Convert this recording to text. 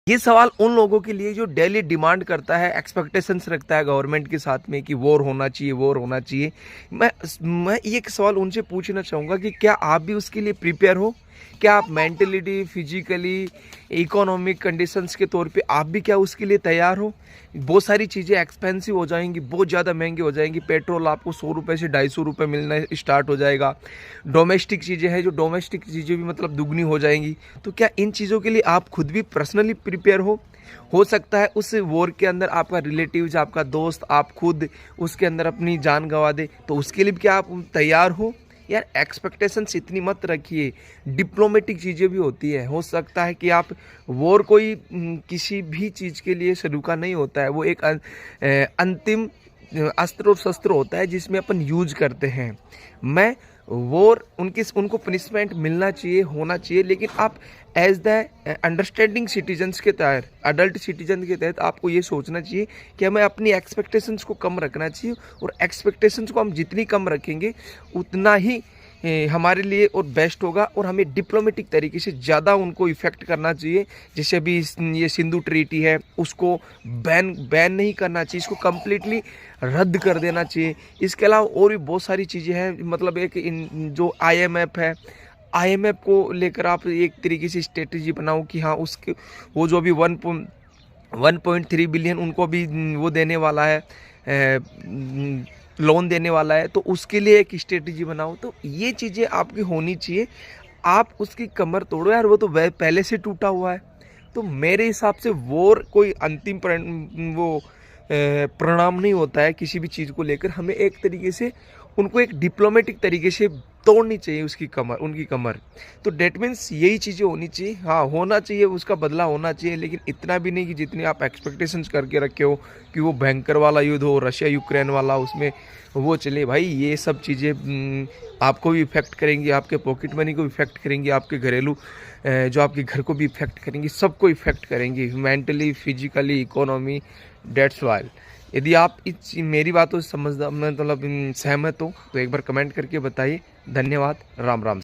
ये सवाल उन लोगों के लिए जो डेली डिमांड करता है, एक्सपेक्टेशंस रखता है गवर्नमेंट के साथ में कि वॉर होना चाहिए, वॉर होना चाहिए। मैं ये एक सवाल उनसे पूछना चाहूँगा कि क्या आप भी उसके लिए प्रिपेयर हो? क्या आप मेंटली, फिजिकली, इकोनॉमिक कंडीशंस के तौर पे आप भी क्या उसके लिए तैयार हो? बहुत सारी चीज़ें एक्सपेंसिव हो जाएंगी, बहुत ज़्यादा महंगी हो जाएंगी। पेट्रोल आपको 100 रुपये से 250 रुपये मिलना स्टार्ट हो जाएगा। डोमेस्टिक चीज़ें हैं, जो डोमेस्टिक चीज़ें भी मतलब दुगनी हो जाएंगी। तो क्या इन चीज़ों के लिए आप खुद भी पर्सनली प्रिपेयर हो सकता है उस वॉर के अंदर आपका रिलेटिव्स, आपका दोस्त, आप खुद उसके अंदर अपनी जान गंवा दे, तो उसके लिए भी क्या आप तैयार हो? यार एक्सपेक्टेशंस इतनी मत रखिए। डिप्लोमेटिक चीज़ें भी होती है, हो सकता है कि आप वॉर कोई किसी भी चीज़ के लिए शुरू का नहीं होता है, वो एक अंतिम अस्त्र और शस्त्र होता है जिसमें अपन यूज करते हैं। मैं वॉर उनको पनिशमेंट मिलना चाहिए, होना चाहिए, लेकिन आप एज द अंडरस्टैंडिंग सिटीजन्स के तहत, अडल्ट सिटीजन के तहत आपको ये सोचना चाहिए कि हमें अपनी एक्सपेक्टेशंस को कम रखना चाहिए, और एक्सपेक्टेशंस को हम जितनी कम रखेंगे उतना ही हमारे लिए और बेस्ट होगा। और हमें डिप्लोमेटिक तरीके से ज़्यादा उनको इफ़ेक्ट करना चाहिए। जैसे अभी ये सिंधु ट्रीटी है, उसको बैन नहीं करना चाहिए, इसको कम्प्लीटली रद्द कर देना चाहिए। इसके अलावा और भी बहुत सारी चीज़ें हैं, मतलब एक जो IMF है, IMF को लेकर आप एक तरीके से स्ट्रेटजी बनाओ कि हाँ उसके वो जो अभी 1.3 बिलियन उनको भी वो देने वाला है, लोन देने वाला है, तो उसके लिए एक स्ट्रेटजी बनाओ। तो ये चीज़ें आपकी होनी चाहिए। आप उसकी कमर तोड़ो यार, वो तो वह पहले से टूटा हुआ है। तो मेरे हिसाब से वॉर कोई अंतिम परिणाम नहीं होता है किसी भी चीज़ को लेकर। हमें एक तरीके से उनको एक डिप्लोमेटिक तरीके से तोड़नी चाहिए उनकी कमर। तो डेट मीन्स यही चीज़ें होनी चाहिए। हाँ, होना चाहिए, उसका बदला होना चाहिए, लेकिन इतना भी नहीं कि जितनी आप एक्सपेक्टेशंस करके रखे हो कि वो भयंकर वाला युद्ध हो, रशिया यूक्रेन वाला, उसमें वो चले। भाई ये सब चीज़ें आपको भी इफेक्ट करेंगी, आपके पॉकेट मनी को इफेक्ट करेंगी, आपके घरेलू जो आपके घर को भी इफेक्ट करेंगी, सबको इफेक्ट करेंगी, mentally, physically, economy. That's why यदि आप इस मेरी बातों से मतलब सहमत हो तो एक बार कमेंट करके बताइए। धन्यवाद। राम राम।